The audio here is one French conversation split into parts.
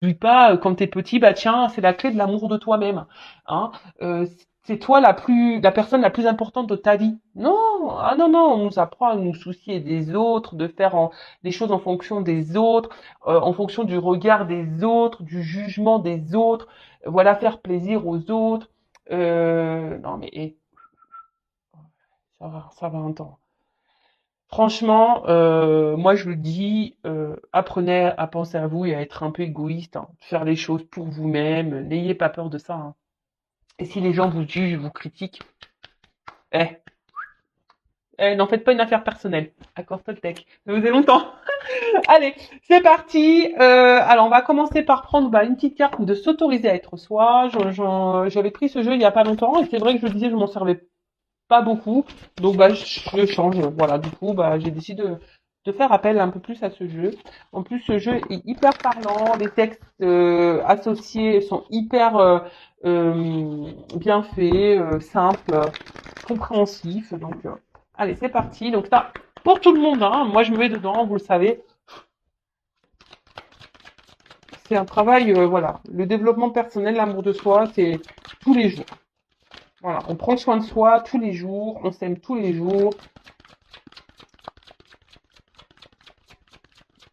Dis pas quand t'es petit, bah tiens, c'est la clé de l'amour de toi-même. Hein. C'est toi la personne la plus importante de ta vie. Non, ah non, non, on nous apprend à nous soucier des autres, de faire des choses en fonction des autres, en fonction du regard des autres, du jugement des autres. Voilà, faire plaisir aux autres. Non mais ça va un temps. Franchement, moi je le dis, apprenez à penser à vous et à être un peu égoïste, hein, faire les choses pour vous-même, n'ayez pas peur de ça. Hein. Et si les gens vous jugent, vous critiquent, eh, n'en faites pas une affaire personnelle. Accord Toltec. Ça faisait longtemps. Allez, c'est parti. Alors on va commencer par prendre une petite carte de s'autoriser à être soi. J'avais pris ce jeu il y a pas longtemps et c'est vrai que je disais je m'en servais pas beaucoup. Donc je change. Voilà, du coup, j'ai décidé de faire appel un peu plus à ce jeu. En plus, ce jeu est hyper parlant. Les textes associés sont hyper bien faits, simples, compréhensifs. Donc, allez, c'est parti. Donc ça, pour tout le monde, hein, moi je me mets dedans, vous le savez. C'est un travail, voilà. Le développement personnel, l'amour de soi, c'est tous les jours. Voilà, on prend soin de soi tous les jours, on s'aime tous les jours.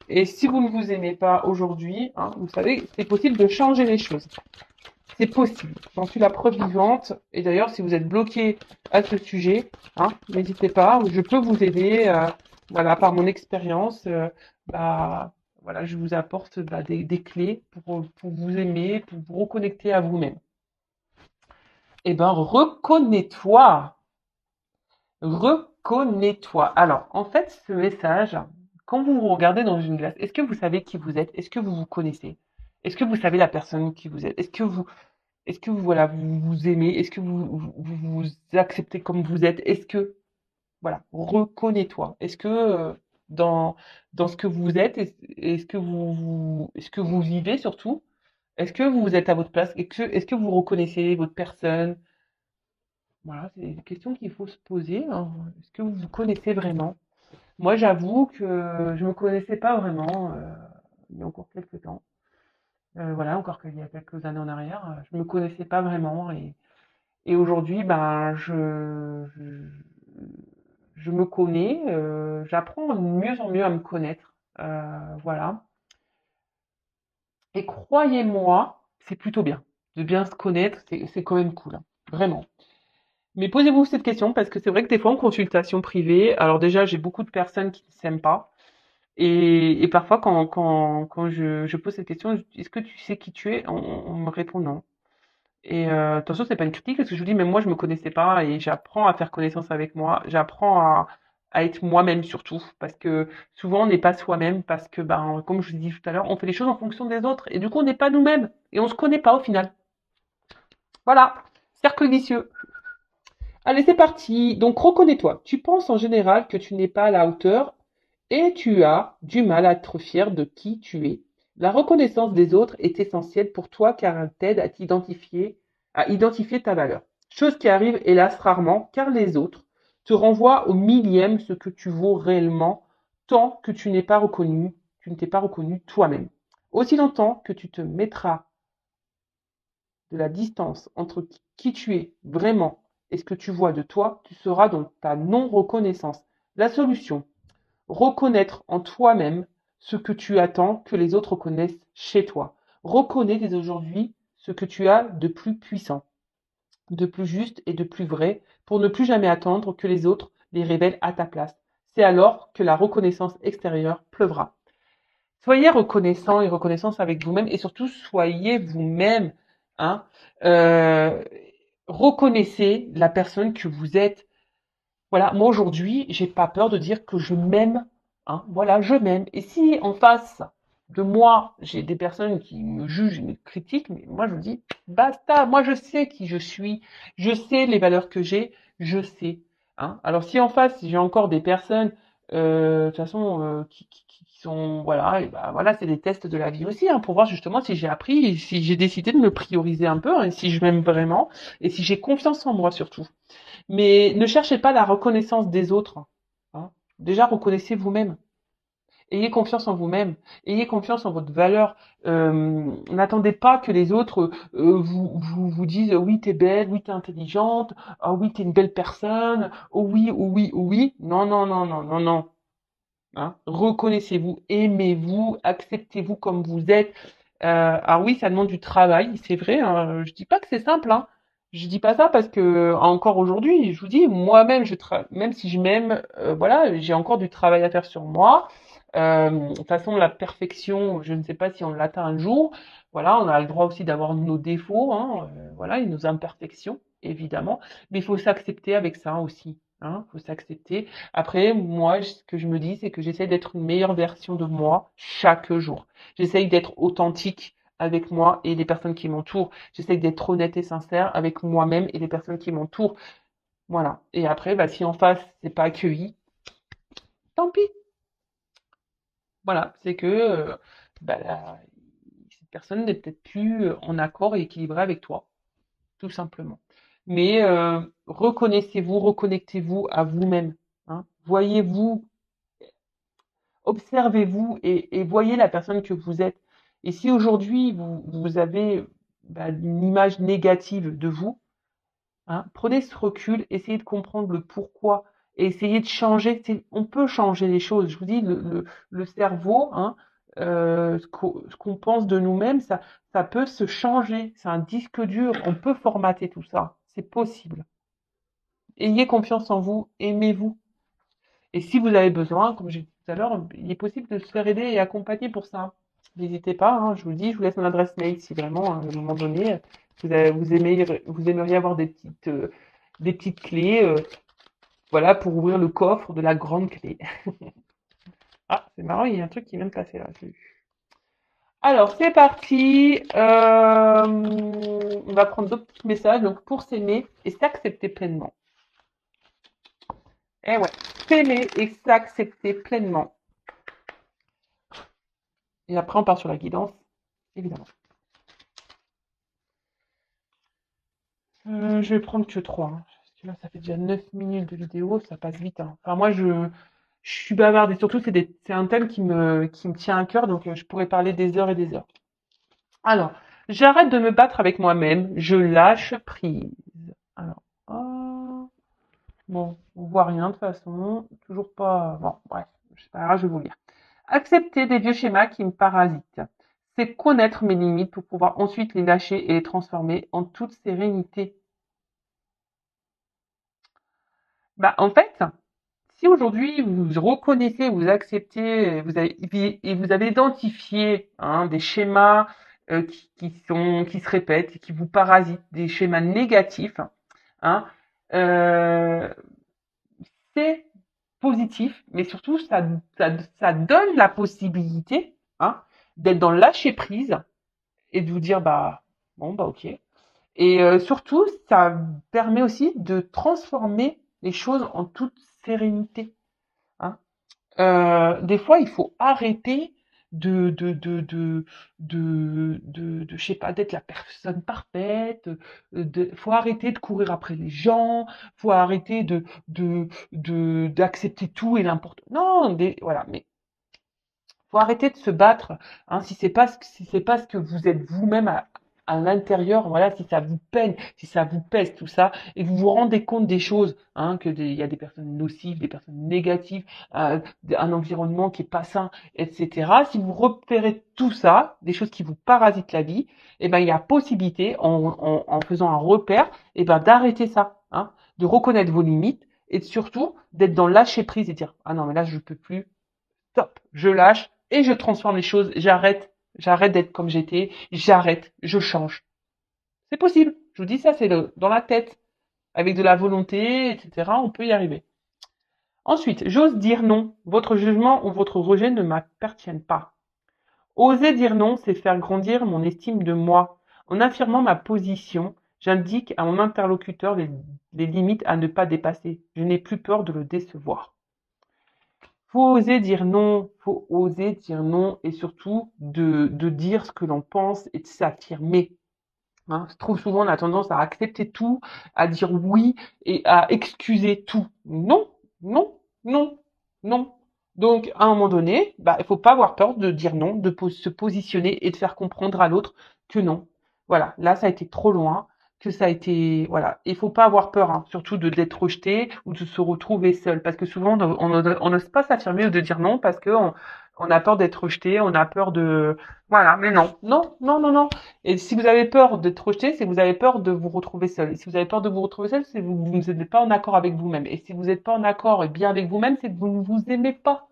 Et si vous ne vous aimez pas aujourd'hui, hein, vous savez, c'est possible de changer les choses. C'est possible. J'en suis la preuve vivante. Et d'ailleurs, si vous êtes bloqué à ce sujet, hein, n'hésitez pas. Je peux vous aider. Voilà, par mon expérience, bah, voilà, je vous apporte des clés pour vous aimer, pour vous reconnecter à vous-même. Eh ben, reconnais-toi. Reconnais-toi. Alors, en fait, ce message, quand vous vous regardez dans une glace, est-ce que vous savez qui vous êtes? Est-ce que vous vous connaissez? Est-ce que vous savez la personne qui vous êtes? Est-ce que vous, voilà, vous vous aimez? Est-ce que vous acceptez comme vous êtes? Est-ce que, voilà, reconnais-toi. Est-ce que, dans, dans ce que vous êtes, est-ce que vous vivez surtout? Est-ce que vous êtes à votre place? Est-ce que vous reconnaissez votre personne? Voilà, c'est des questions qu'il faut se poser. Hein. Est-ce que vous vous connaissez vraiment? Moi, j'avoue que je me connaissais pas vraiment il y a encore quelques temps. Voilà, encore qu'il y a quelques années en arrière, je me connaissais pas vraiment et aujourd'hui, je me connais, j'apprends de mieux en mieux à me connaître, voilà. Et croyez-moi, c'est plutôt bien de bien se connaître, c'est quand même cool, hein, vraiment. Mais posez-vous cette question parce que c'est vrai que des fois en consultation privée, alors déjà j'ai beaucoup de personnes qui ne s'aiment pas et parfois quand je pose cette question, est-ce que tu sais qui tu es? On me répond non. Et attention, c'est pas une critique parce que je vous dis, même moi je me connaissais pas et j'apprends à faire connaissance avec moi, j'apprends à être moi-même surtout parce que souvent on n'est pas soi-même parce que comme je vous dis tout à l'heure, on fait les choses en fonction des autres et du coup on n'est pas nous-mêmes et on se connaît pas au final. Voilà, cercle vicieux. Allez, c'est parti. Donc, reconnais-toi. Tu penses en général que tu n'es pas à la hauteur et tu as du mal à être fier de qui tu es. La reconnaissance des autres est essentielle pour toi car elle t'aide à identifier ta valeur. Chose qui arrive hélas rarement car les autres te renvoient au millième ce que tu vaux réellement tant que tu ne t'es pas reconnu toi-même. Aussi longtemps que tu te mettras de la distance entre qui tu es vraiment et ce que tu vois de toi, tu seras dans ta non-reconnaissance. La solution, reconnaître en toi-même ce que tu attends que les autres reconnaissent chez toi. Reconnais dès aujourd'hui ce que tu as de plus puissant, de plus juste et de plus vrai pour ne plus jamais attendre que les autres les révèlent à ta place. C'est alors que la reconnaissance extérieure pleuvra. Soyez reconnaissant et reconnaissance avec vous-même et surtout soyez vous-même. Hein. Euh, reconnaissez la personne que vous êtes. Voilà, moi aujourd'hui, j'ai pas peur de dire que je m'aime. Hein. Voilà, je m'aime. Et si en face de moi, j'ai des personnes qui me jugent, me critiquent, mais moi je vous dis, basta, moi je sais qui je suis, je sais les valeurs que j'ai, je sais. Hein. Alors si en face, j'ai encore des personnes, de toute façon, qui sont, voilà, et bah, voilà, c'est des tests de la vie aussi, hein, pour voir justement si j'ai appris, et si j'ai décidé de me prioriser un peu, hein, et si je m'aime vraiment, et si j'ai confiance en moi surtout. Mais ne cherchez pas la reconnaissance des autres. Hein. Déjà, reconnaissez vous-même. Ayez confiance en vous-même. Ayez confiance en votre valeur. N'attendez pas que les autres vous disent oui, t'es belle, oui, t'es intelligente, ah oui, t'es une belle personne, oh oui, oh oui, oh oui. Non, non, non, non, non, non. Hein. Reconnaissez-vous, aimez-vous, acceptez-vous comme vous êtes. Alors oui, ça demande du travail, c'est vrai. Hein. Je dis pas que c'est simple. Hein. Je dis pas ça parce que encore aujourd'hui, je vous dis, moi-même, même si je m'aime, voilà, j'ai encore du travail à faire sur moi. De toute façon, la perfection, je ne sais pas si on l'atteint un jour. Voilà, on a le droit aussi d'avoir nos défauts, hein, voilà, et nos imperfections, évidemment. Mais il faut s'accepter avec ça aussi. Hein, faut s'accepter. Après, moi, ce que je me dis, c'est que j'essaie d'être une meilleure version de moi chaque jour. J'essaye d'être authentique avec moi et les personnes qui m'entourent. J'essaye d'être honnête et sincère avec moi-même et les personnes qui m'entourent. Voilà. Et après, bah, si en face, c'est pas accueilli, tant pis. Voilà. C'est que bah, cette personne n'est peut-être plus en accord et équilibrée avec toi, tout simplement. Mais reconnaissez-vous, reconnectez-vous à vous-même. Hein. Voyez-vous, observez-vous et voyez la personne que vous êtes. Et si aujourd'hui vous avez bah, une image négative de vous, hein, prenez ce recul, essayez de comprendre le pourquoi et essayez de changer. On peut changer les choses. Je vous dis, le cerveau, hein, ce qu'on pense de nous-mêmes, ça peut se changer. C'est un disque dur. On peut formater tout ça. C'est possible. Ayez confiance en vous, aimez-vous. Et si vous avez besoin, comme j'ai dit tout à l'heure, il est possible de se faire aider et accompagner pour ça. N'hésitez pas, hein, je vous le dis, je vous laisse mon adresse mail si vraiment, à un moment donné, vous aimeriez avoir des petites clés, voilà, pour ouvrir le coffre de la grande clé. Ah, c'est marrant, il y a un truc qui vient de passer là. Alors, c'est parti. On va prendre d'autres petits messages. Donc, pour s'aimer et s'accepter pleinement. Eh ouais, s'aimer et s'accepter pleinement. Et après, on part sur la guidance, évidemment. Je vais prendre que 3. Hein. Parce que là, ça fait déjà 9 minutes de vidéo, ça passe vite. Hein. Enfin, moi, je suis bavarde et surtout, c'est un thème qui me tient à cœur, donc je pourrais parler des heures et des heures. Alors, j'arrête de me battre avec moi-même, je lâche prise. Alors, oh, bon, on voit rien de toute façon, toujours pas. Bon, bref, c'est pas grave, je vais vous lire. Accepter des vieux schémas qui me parasitent. C'est connaître mes limites pour pouvoir ensuite les lâcher et les transformer en toute sérénité. Bah, en fait, si aujourd'hui vous reconnaissez, vous acceptez, vous avez identifié hein, des schémas qui se répètent, et qui vous parasitent, des schémas négatifs, hein, euh, c'est positif, mais surtout ça donne la possibilité hein, d'être dans le lâcher prise et de vous dire bah bon bah ok. Et surtout, ça permet aussi de transformer les choses en toute sérénité. Hein. Des fois, il faut arrêter je sais pas, d'être la personne parfaite. Faut arrêter de courir après les gens. Faut arrêter d'accepter tout et n'importe. Non, voilà. Mais faut arrêter de se battre. Hein, si c'est pas ce que vous êtes vous-même à l'intérieur, voilà, si ça vous peine, si ça vous pèse, tout ça, et que vous vous rendez compte des choses, hein, il y a des personnes nocives, des personnes négatives, un environnement qui est pas sain, etc. Si vous repérez tout ça, des choses qui vous parasitent la vie, eh ben, il y a possibilité, en faisant un repère, eh ben, d'arrêter ça, hein, de reconnaître vos limites, et surtout, d'être dans le lâcher prise et dire, ah non, mais là, je peux plus, stop, je lâche et je transforme les choses. J'arrête d'être comme j'étais, je change. C'est possible. Je vous dis ça, c'est dans la tête, avec de la volonté, etc. On peut y arriver. Ensuite, j'ose dire non. Votre jugement ou votre rejet ne m'appartiennent pas. Oser dire non, c'est faire grandir mon estime de moi. En affirmant ma position, j'indique à mon interlocuteur les limites à ne pas dépasser. Je n'ai plus peur de le décevoir. Faut oser dire non et surtout de dire ce que l'on pense et de s'affirmer. Hein. Trop souvent, on a tendance à accepter tout, à dire oui et à excuser tout. Non, non, non, non. Donc, à un moment donné, bah, il faut pas avoir peur de dire non, de se positionner et de faire comprendre à l'autre que non. Voilà, là, ça a été trop loin, que ça a été, voilà. Il faut pas avoir peur, hein, surtout de d'être rejeté ou de se retrouver seul, parce que souvent, on n'ose pas s'affirmer ou de dire non parce que on a peur d'être rejeté, on a peur de, voilà. Mais non, non, non, non, non. Et si vous avez peur d'être rejeté, c'est que vous avez peur de vous retrouver seul. Et si vous avez peur de vous retrouver seul, c'est que vous n'êtes pas en accord avec vous-même. Et si vous n'êtes pas en accord et bien avec vous-même, c'est que vous ne vous aimez pas.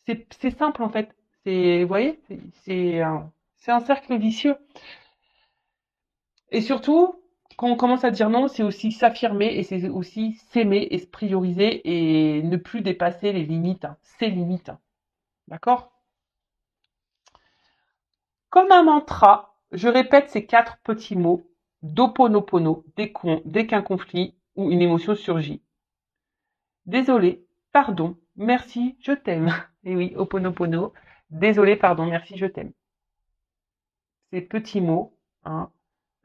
C'est simple en fait. Vous voyez, c'est un cercle vicieux. Et surtout, quand on commence à dire non, c'est aussi s'affirmer et c'est aussi s'aimer et se prioriser et ne plus dépasser les limites, hein, ses limites. Hein. D'accord? Comme un mantra, je répète ces 4 petits mots d'Ho'oponopono dès qu'un conflit ou une émotion surgit. Désolé, pardon, merci, je t'aime. Et oui, Ho'oponopono. Désolé, pardon, merci, je t'aime. Ces petits mots, hein,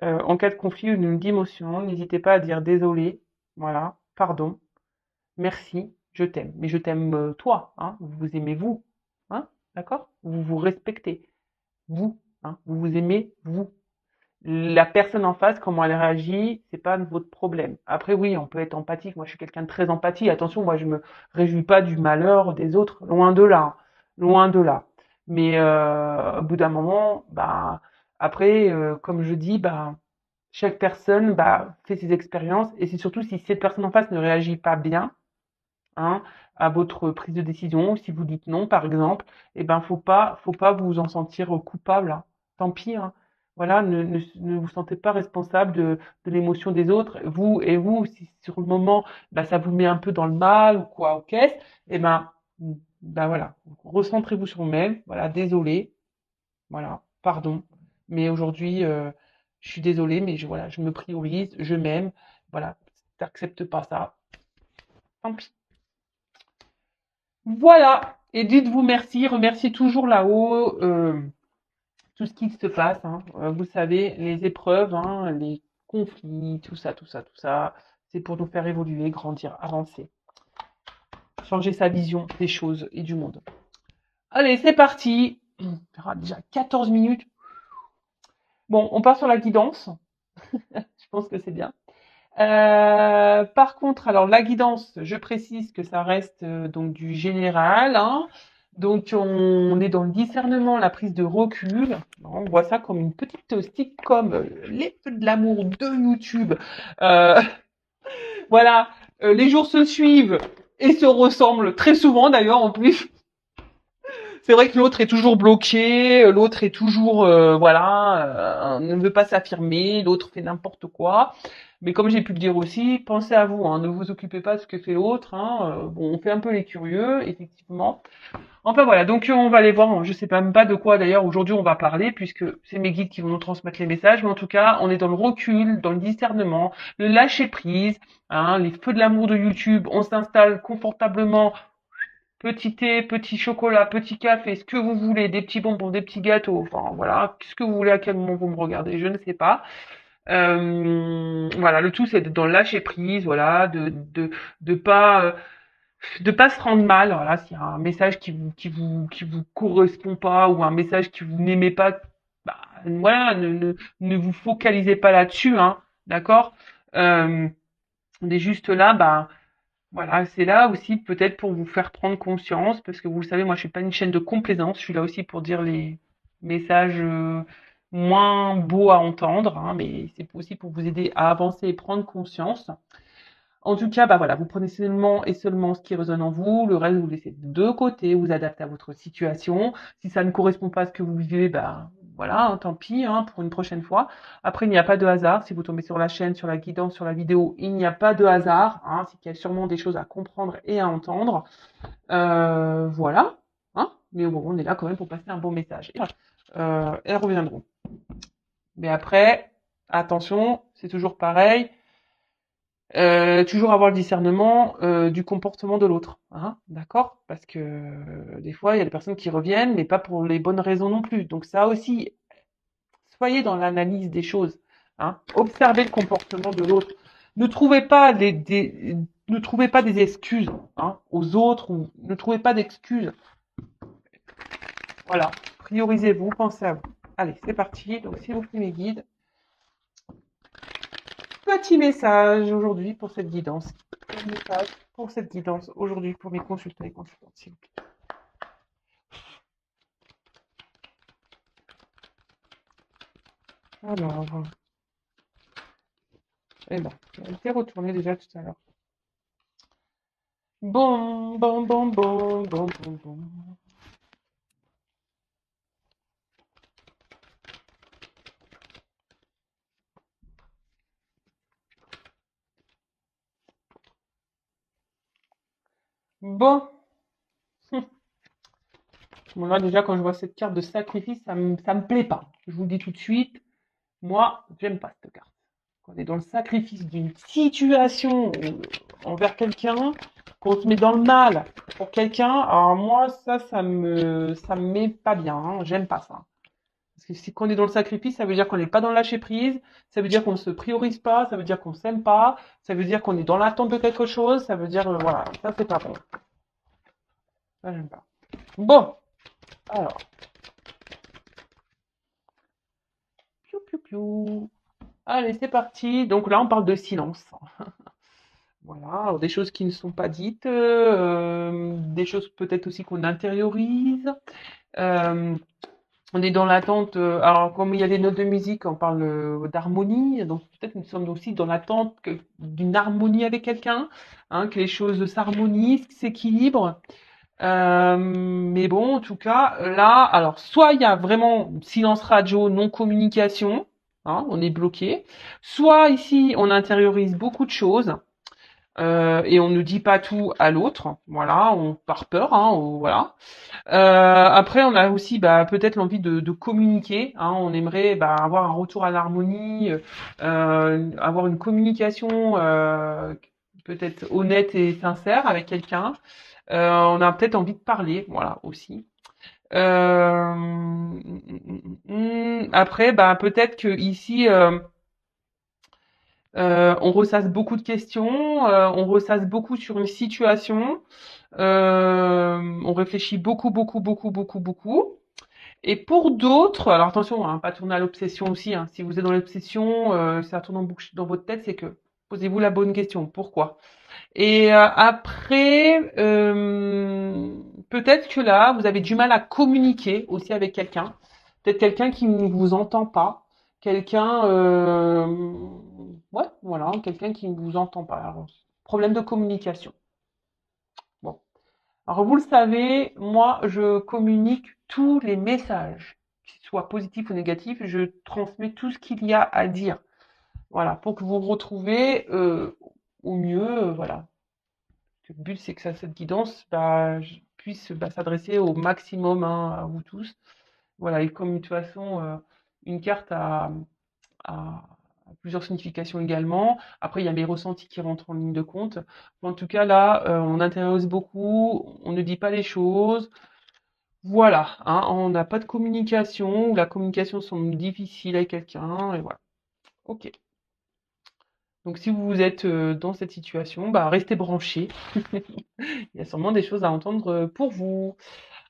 en cas de conflit ou d'une émotion, n'hésitez pas à dire désolé, voilà, pardon, merci, je t'aime. Mais je t'aime toi, hein, vous vous aimez vous, hein, d'accord? Vous vous respectez, vous, hein, vous vous aimez vous. La personne en face, comment elle réagit, c'est pas votre problème. Après, oui, on peut être empathique. Moi, je suis quelqu'un de très empathique. Attention, moi, je me réjouis pas du malheur des autres, loin de là, hein. Loin de là. Mais au bout d'un moment, bah, après, comme je dis, bah, chaque personne bah, fait ses expériences et c'est surtout si cette personne en face ne réagit pas bien hein, à votre prise de décision, si vous dites non par exemple, eh ben faut pas vous en sentir coupable. Hein. Tant pis. Hein. Voilà, ne vous sentez pas responsable de l'émotion des autres. Vous, si sur le moment, bah, ça vous met un peu dans le mal ou quoi, ok, eh ben voilà, recentrez-vous sur vous-même. Voilà, désolé, voilà, pardon. Mais aujourd'hui, je suis désolée, mais voilà, je me priorise, je m'aime. Voilà, t'acceptes pas ça. Tant pis. Voilà. Et dites-vous merci, remerciez toujours là-haut tout ce qui se passe. Hein. Vous savez, les épreuves, hein, les conflits, tout ça, tout ça, tout ça, c'est pour nous faire évoluer, grandir, avancer, changer sa vision des choses et du monde. Allez, c'est parti. On fera déjà 14 minutes. Bon, on part sur la guidance. Je pense que c'est bien. Par contre, alors la guidance, je précise que ça reste donc du général. Hein. Donc on est dans le discernement, la prise de recul. On voit ça comme une petite sitcom, les feux de l'amour de YouTube. Euh, voilà, les jours se suivent et se ressemblent très souvent d'ailleurs en plus. C'est vrai que l'autre est toujours bloqué, l'autre est toujours voilà, ne veut pas s'affirmer, l'autre fait n'importe quoi. Mais comme j'ai pu le dire aussi, pensez à vous, hein, ne vous occupez pas de ce que fait l'autre. Hein, bon, on fait un peu les curieux, effectivement. Enfin voilà, donc on va aller voir. Je sais même pas de quoi d'ailleurs aujourd'hui on va parler puisque c'est mes guides qui vont nous transmettre les messages. Mais en tout cas, on est dans le recul, dans le discernement, le lâcher prise, hein, les feux de l'amour de YouTube. On s'installe confortablement. Petit thé, petit chocolat, petit café, ce que vous voulez, des petits bonbons, des petits gâteaux, enfin voilà, ce que vous voulez, à quel moment vous me regardez, je ne sais pas. Voilà, le tout c'est d'être dans le lâcher prise, voilà, de pas se rendre mal, voilà, s'il y a un message qui vous correspond pas ou un message que vous n'aimez pas, bah, voilà, ne vous focalisez pas là-dessus, hein, d'accord. On est juste là, bah voilà, c'est là aussi peut-être pour vous faire prendre conscience, parce que vous le savez, moi je suis pas une chaîne de complaisance, je suis là aussi pour dire les messages moins beaux à entendre, hein, mais c'est aussi pour vous aider à avancer et prendre conscience. En tout cas, bah voilà, vous prenez seulement et seulement ce qui résonne en vous, le reste vous laissez de côté, vous adaptez à votre situation. Si ça ne correspond pas à ce que vous vivez, bah voilà, hein, tant pis, hein, pour une prochaine fois. Après, il n'y a pas de hasard. Si vous tombez sur la chaîne, sur la guidance, sur la vidéo, il n'y a pas de hasard. Hein, c'est qu'il y a sûrement des choses à comprendre et à entendre. Voilà. Hein, mais bon, on est là quand même pour passer un bon message. Elles reviendront. Mais après, attention, c'est toujours pareil. Toujours avoir le discernement du comportement de l'autre, hein, d'accord? Parce que des fois, il y a des personnes qui reviennent, mais pas pour les bonnes raisons non plus. Donc ça aussi, soyez dans l'analyse des choses, hein. Observez le comportement de l'autre. Ne trouvez pas ne trouvez pas des excuses hein, aux autres ou ne trouvez pas d'excuses. Voilà, priorisez-vous, pensez à vous. Allez, c'est parti. Donc, s'il vous plaît, mes guides, petit message aujourd'hui pour cette guidance. Petit message pour cette guidance aujourd'hui pour mes consultants et consultantes, s'il vous plaît. Alors, eh ben, elle était retournée déjà tout à l'heure. Bon, bon, bon, bon, bon, bon, bon. Bon. Bon, là, déjà, quand je vois cette carte de sacrifice, ça me plaît pas. Je vous le dis tout de suite. Moi, j'aime pas cette carte. Quand on est dans le sacrifice d'une situation envers quelqu'un, qu'on se met dans le mal pour quelqu'un, alors moi, ça me met pas bien. Hein. J'aime pas ça. Parce que si qu'on est dans le sacrifice, ça veut dire qu'on n'est pas dans le lâcher prise, ça veut dire qu'on ne se priorise pas, ça veut dire qu'on s'aime pas, ça veut dire qu'on est dans l'attente de quelque chose, ça veut dire, voilà, ça c'est pas bon. Ça, j'aime pas. Bon, alors, piou piou piou. Allez, c'est parti. Donc là, on parle de silence. Voilà, alors des choses qui ne sont pas dites, des choses peut-être aussi qu'on intériorise. Euh, on est dans l'attente. Alors, comme il y a des notes de musique, on parle d'harmonie. Donc, peut-être nous sommes aussi dans l'attente d'une harmonie avec quelqu'un, hein, que les choses s'harmonisent, s'équilibrent. Mais bon, en tout cas, là, alors, soit il y a vraiment silence radio, non-communication, hein, on est bloqué. Soit ici, on intériorise beaucoup de choses. Et on ne dit pas tout à l'autre, voilà, on par peur, hein, voilà. Après, on a aussi peut-être l'envie de communiquer, hein, on aimerait avoir un retour à l'harmonie, avoir une communication peut-être honnête et sincère avec quelqu'un. On a peut-être envie de parler, voilà aussi. Après, peut-être que ici, on ressasse beaucoup de questions, on ressasse beaucoup sur une situation, on réfléchit beaucoup, beaucoup, beaucoup, beaucoup, beaucoup. Et pour d'autres, alors attention, hein, pas tourner à l'obsession aussi. Hein, si vous êtes dans l'obsession, ça tourne en boucle dans votre tête, c'est que posez-vous la bonne question. Pourquoi? Et après, peut-être que là, vous avez du mal à communiquer aussi avec quelqu'un. Peut-être quelqu'un qui ne vous entend pas. Quelqu'un, ouais, voilà, quelqu'un qui ne vous entend pas. Alors, problème de communication. Bon. Alors, vous le savez, moi, je communique tous les messages, qu'ils soient positifs ou négatifs. Je transmets tout ce qu'il y a à dire. Voilà, pour que vous vous retrouvez au mieux, voilà. Le but, c'est que cette guidance puisse s'adresser au maximum hein, à vous tous. Voilà, et comme de toute façon, une carte a plusieurs significations également. Après, il y a mes ressentis qui rentrent en ligne de compte. En tout cas, là, on intériorise beaucoup, on ne dit pas les choses. Voilà, hein, on n'a pas de communication, ou la communication semble difficile avec quelqu'un, et voilà. Ok. Donc, si vous êtes dans cette situation, restez branchés. Il y a sûrement des choses à entendre pour vous.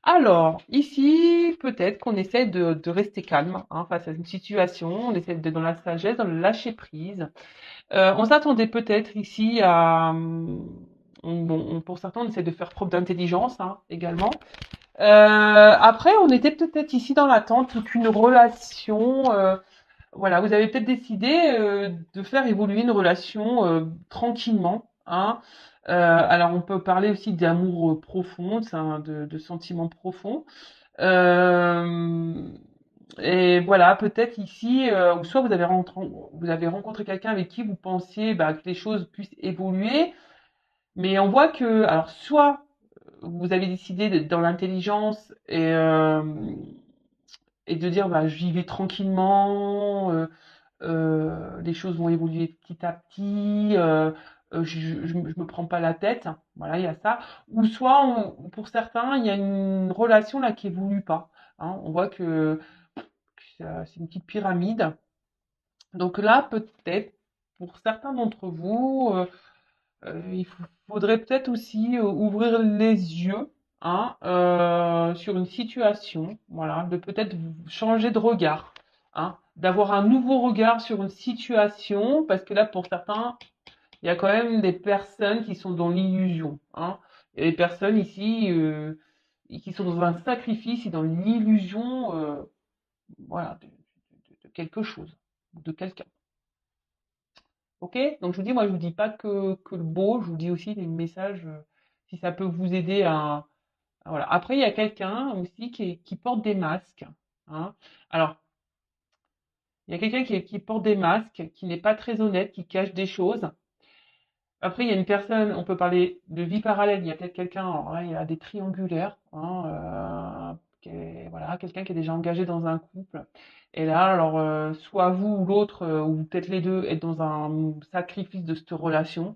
Alors, ici, peut-être qu'on essaie de rester calme hein, face à une situation, on essaie d'être dans la sagesse, dans le lâcher prise. On s'attendait peut-être ici à... bon, pour certains, on essaie de faire preuve d'intelligence hein, également. Après, on était peut-être ici dans l'attente qu'une relation... voilà, vous avez peut-être décidé de faire évoluer une relation tranquillement. Hein. Alors, on peut parler aussi d'amour profond, de sentiments profonds. Euh, et voilà, peut-être ici, soit vous avez rencontré quelqu'un avec qui vous pensiez que les choses puissent évoluer, mais on voit que, alors, soit vous avez décidé d'être dans l'intelligence et de dire, j'y vais tranquillement, les choses vont évoluer petit à petit, je me prends pas la tête, voilà, il y a ça. Ou soit, pour certains, il y a une relation là qui évolue pas. Hein. On voit que c'est une petite pyramide. Donc là, peut-être, pour certains d'entre vous, Il faudrait peut-être aussi ouvrir les yeux, hein, sur une situation, voilà, de peut-être changer de regard, hein, d'avoir un nouveau regard sur une situation, parce que là, pour certains, il y a quand même des personnes qui sont dans l'illusion, hein. Il y a des personnes ici qui sont dans un sacrifice et dans l'illusion, voilà, de quelque chose, de quelqu'un. Ok? Donc je vous dis, moi je vous dis pas que le beau, je vous dis aussi des messages, si ça peut vous aider voilà. Après, il y a quelqu'un aussi qui porte des masques, hein. Alors, il y a quelqu'un qui porte des masques, qui n'est pas très honnête, qui cache des choses. Après, il y a une personne, on peut parler de vie parallèle, il y a peut-être quelqu'un, alors là, il y a des triangulaires, hein, voilà, quelqu'un qui est déjà engagé dans un couple. Et là, alors, soit vous ou l'autre, ou peut-être les deux, êtes dans un sacrifice de cette relation.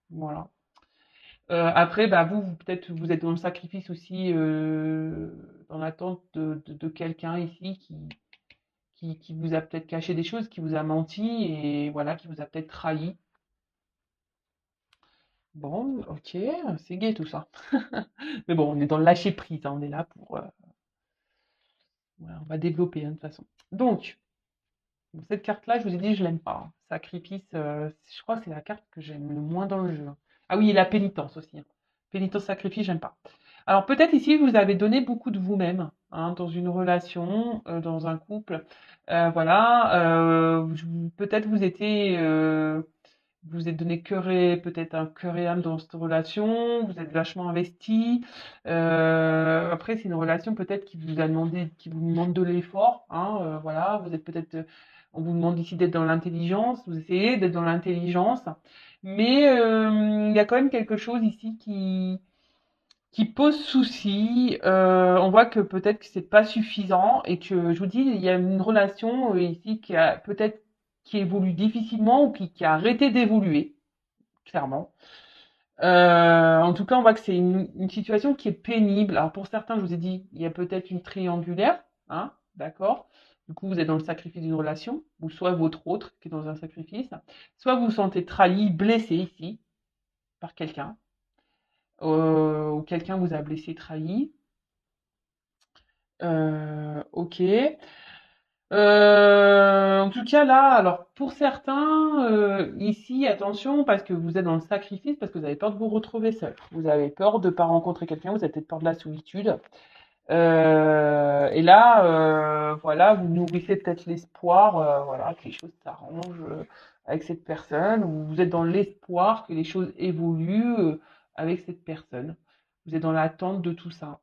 Voilà. Après, bah, peut-être, vous êtes dans le sacrifice aussi, dans l'attente de quelqu'un ici qui vous a peut-être caché des choses, qui vous a menti et voilà, qui vous a peut-être trahi. Bon, ok, c'est gai tout ça. Mais bon, on est dans le lâcher prise, hein, on est là pour. Voilà, on va développer, hein, de toute façon. Donc, bon, cette carte-là, je vous ai dit, je l'aime pas, hein. Sacrifice, je crois que c'est la carte que j'aime le moins dans le jeu, hein. Ah oui, et la pénitence aussi, hein. Pénitence, sacrifice, j'aime pas. Alors peut-être ici, vous avez donné beaucoup de vous-même, hein, dans une relation, dans un couple. Voilà, peut-être vous êtes donné peut-être un cœur et âme dans cette relation, vous êtes vachement investi. Après, c'est une relation peut-être qui vous demande de l'effort, hein, voilà, vous êtes peut-être, on vous demande ici d'être dans l'intelligence, vous essayez d'être dans l'intelligence, mais il y a quand même quelque chose ici qui pose souci. On voit que peut-être que c'est pas suffisant et que je vous dis, il y a une relation ici qui a peut-être qui évolue difficilement ou qui a arrêté d'évoluer, clairement. En tout cas, on voit que c'est une situation qui est pénible. Alors pour certains, je vous ai dit, il y a peut-être une triangulaire, hein, d'accord. Du coup, vous êtes dans le sacrifice d'une relation, ou soit votre autre qui est dans un sacrifice, soit vous vous sentez trahi, blessé ici par quelqu'un, ou quelqu'un vous a blessé, trahi. Ok. En tout cas là, alors pour certains, ici, attention, parce que vous êtes dans le sacrifice, parce que vous avez peur de vous retrouver seul. Vous avez peur de ne pas rencontrer quelqu'un, vous avez peut-être peur de la solitude. Et là, voilà, vous nourrissez peut-être l'espoir, voilà, que les choses s'arrangent avec cette personne, ou vous êtes dans l'espoir que les choses évoluent avec cette personne. Vous êtes dans l'attente de tout ça.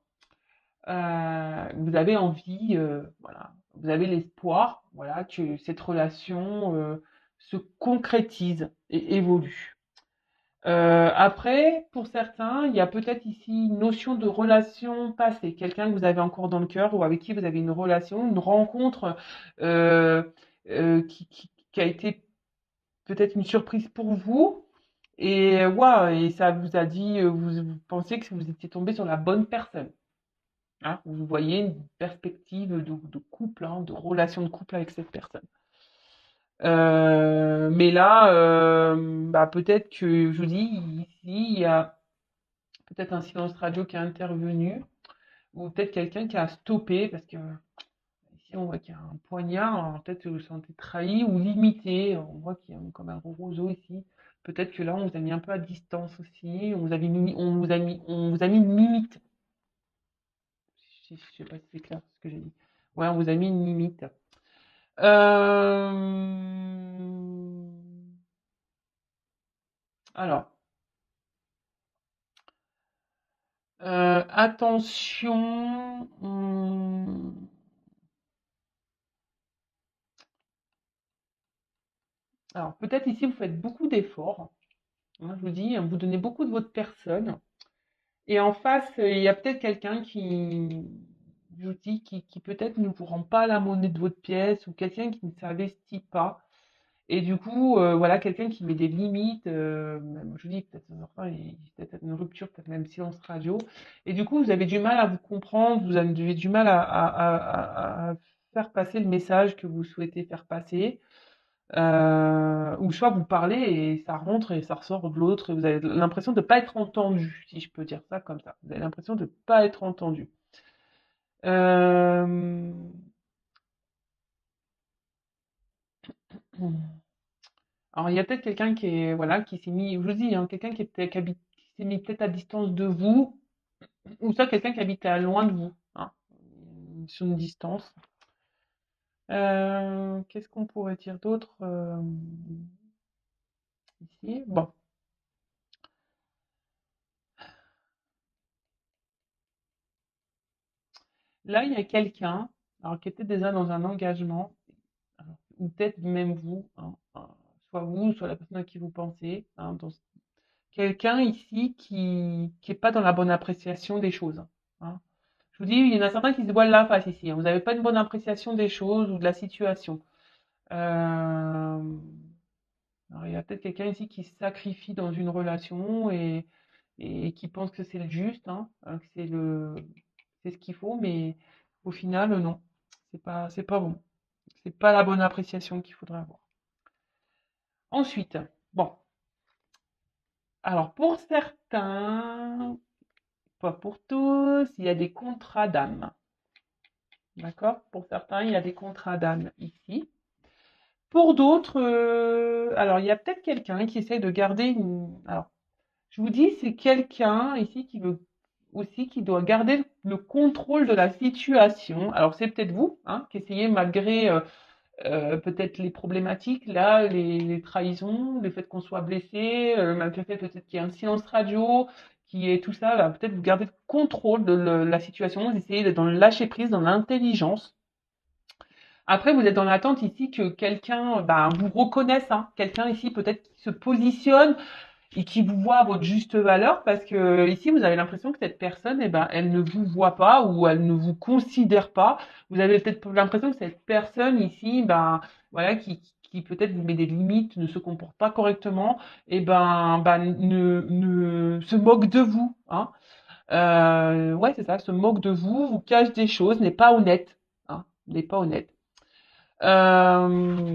Vous avez envie, voilà, vous avez l'espoir, voilà, que cette relation se concrétise et évolue. Après, pour certains, il y a peut-être ici une notion de relation passée, quelqu'un que vous avez encore dans le cœur ou avec qui vous avez une relation, une rencontre euh, qui a été peut-être une surprise pour vous. Et, ouais, et ça vous a dit, vous pensez que vous étiez tombé sur la bonne personne. Hein, vous voyez une perspective de couple, hein, de relation de couple avec cette personne. Mais là, bah, peut-être que, je vous dis, ici, il y a peut-être un silence radio qui est intervenu, ou peut-être quelqu'un qui a stoppé, parce que ici, on voit qu'il y a un poignard, alors peut-être que vous vous sentez trahi ou limité, on voit qu'il y a comme un roseau ici. Peut-être que là, on vous a mis un peu à distance aussi, on vous a mis une limite. Je sais pas si c'est clair ce que j'ai dit. Ouais, on vous a mis une limite. Euh, Alors, attention. Alors, peut-être ici, vous faites beaucoup d'efforts, hein, je vous dis, hein, vous donnez beaucoup de votre personne. Et en face, il y a peut-être quelqu'un je vous dis, qui peut-être ne vous rend pas la monnaie de votre pièce ou quelqu'un qui ne s'investit pas. Et du coup, voilà, quelqu'un qui met des limites, même, je vous dis, peut-être enfin, il y a peut-être une rupture, peut-être même silence radio. Et du coup, vous avez du mal à vous comprendre, vous avez du mal à faire passer le message que vous souhaitez faire passer. Ou soit vous parlez et ça rentre et ça ressort de l'autre et vous avez l'impression de ne pas être entendu, si je peux dire ça comme ça. Vous avez l'impression de ne pas être entendu. Euh, Alors, il y a peut-être quelqu'un qui est, voilà, qui s'est mis, je vous dis, hein, quelqu'un qui s'est mis peut-être à distance de vous, ou ça, quelqu'un qui habite à loin de vous, hein, sur une distance. Qu'est-ce qu'on pourrait dire d'autre ici? Bon, là, il y a quelqu'un, alors qui était déjà dans un engagement, ou peut-être même vous, hein, soit vous, soit la personne à qui vous pensez, hein, quelqu'un ici qui est pas dans la bonne appréciation des choses, hein. Je vous dis, il y en a certains qui se voilent la face ici, hein. Vous n'avez pas une bonne appréciation des choses ou de la situation. Alors, il y a peut-être quelqu'un ici qui se sacrifie dans une relation et qui pense que c'est le juste, hein, que c'est ce qu'il faut, mais au final, non. C'est pas bon. C'est pas la bonne appréciation qu'il faudrait avoir. Ensuite, bon, alors pour certains, pas pour tous, il y a des contrats d'âme. D'accord? Pour certains, il y a des contrats d'âme ici. Pour d'autres, alors il y a peut-être quelqu'un qui essaye de garder une. Alors, je vous dis, c'est quelqu'un ici qui veut aussi qui doit garder le contrôle de la situation. Alors c'est peut-être vous, hein, qui essayez malgré peut-être les problématiques, là, les trahisons, le fait qu'on soit blessé, malgré le fait peut-être qu'il y ait un silence radio, qui est tout ça, là, peut-être vous gardez le contrôle de la situation, vous essayez d'être dans le lâcher prise, dans l'intelligence. Après, vous êtes dans l'attente ici que quelqu'un bah, vous reconnaisse, hein, quelqu'un ici peut-être qui se positionne et qui vous voit à votre juste valeur, parce que ici vous avez l'impression que cette personne, eh ben, elle ne vous voit pas ou elle ne vous considère pas. Vous avez peut-être l'impression que cette personne ici, ben, voilà, qui peut-être vous met des limites, ne se comporte pas correctement, et ben ne se moque de vous, hein. Ouais, c'est ça, se moque de vous, vous cache des choses, n'est pas honnête, hein, n'est pas honnête. Euh,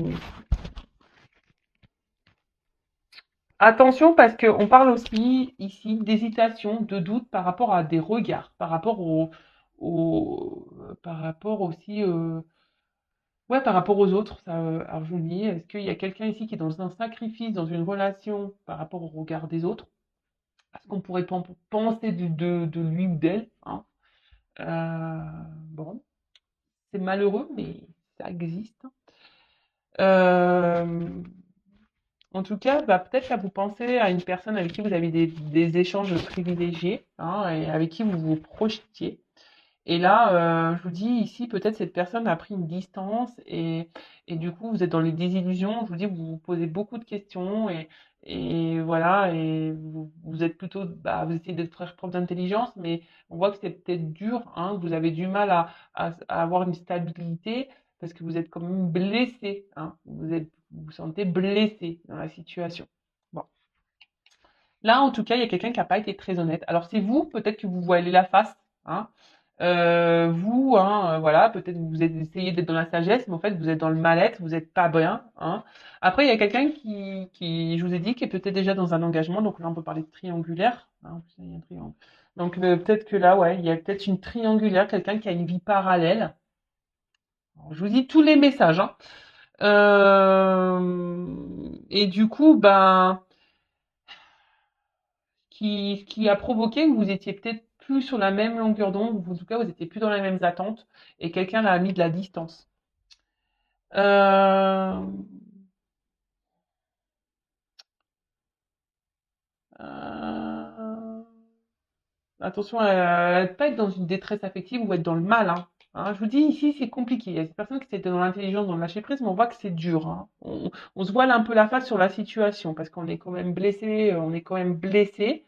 Attention parce qu'on parle aussi ici d'hésitation, de doute par rapport à des regards, par rapport par rapport aussi, ouais, par rapport aux autres. Ça, alors je vous dis, est-ce qu'il y a quelqu'un ici qui est dans un sacrifice, dans une relation par rapport au regard des autres? Est-ce qu'on pourrait penser de lui ou d'elle, hein? Euh, bon, c'est malheureux, mais ça existe. Euh, En tout cas, bah, peut-être là, vous pensez à une personne avec qui vous avez des échanges privilégiés, hein, et avec qui vous vous projetiez. Et là, je vous dis ici, peut-être cette personne a pris une distance et du coup, vous êtes dans les désillusions. Je vous dis, vous vous posez beaucoup de questions et voilà, et vous êtes plutôt, bah, vous essayez de faire preuve d'intelligence, mais on voit que c'est peut-être dur, hein, que vous avez du mal à avoir une stabilité parce que vous êtes quand même blessé, hein, vous vous sentez blessé dans la situation. Bon. Là, en tout cas, il y a quelqu'un qui n'a pas été très honnête. Alors, c'est vous, peut-être que vous voilez la face, hein. Vous, hein, voilà, peut-être vous essayez d'être dans la sagesse, mais en fait, vous êtes dans le mal-être, vous n'êtes pas bien, hein. Après, il y a quelqu'un je vous ai dit, qui est peut-être déjà dans un engagement. Donc là, on peut parler de triangulaire, hein, il y a un triangle. Donc peut-être que là, ouais, il y a peut-être une triangulaire, quelqu'un qui a une vie parallèle. Alors, je vous dis tous les messages, hein. Et du coup, ben, qui a provoqué que vous étiez peut-être plus sur la même longueur d'onde, ou en tout cas vous étiez plus dans les mêmes attentes, et quelqu'un a mis de la distance. Euh, euh, Attention à ne pas être dans une détresse affective ou être dans le mal, hein. Hein, je vous dis ici c'est compliqué. Il y a des personnes qui étaient dans l'intelligence, dans le lâcher prise, mais on voit que c'est dur, hein. On se voile un peu la face sur la situation parce qu'on est quand même blessé, on est quand même blessé.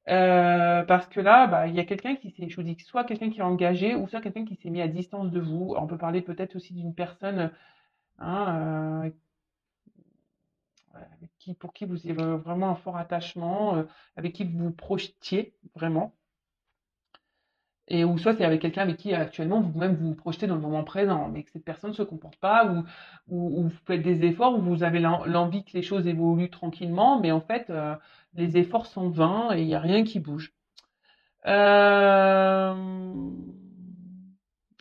Parce que là, bah, il y a quelqu'un qui s'est, je vous dis, soit quelqu'un qui est engagé, ou soit quelqu'un qui s'est mis à distance de vous. On peut parler peut-être aussi d'une personne, hein, pour qui vous avez vraiment un fort attachement, avec qui vous vous projetiez vraiment. Et ou soit c'est avec quelqu'un avec qui actuellement vous-même vous vous projetez dans le moment présent, mais que cette personne ne se comporte pas, ou vous faites des efforts, ou vous avez l'envie que les choses évoluent tranquillement, mais en fait, les efforts sont vains et il n'y a rien qui bouge. Euh,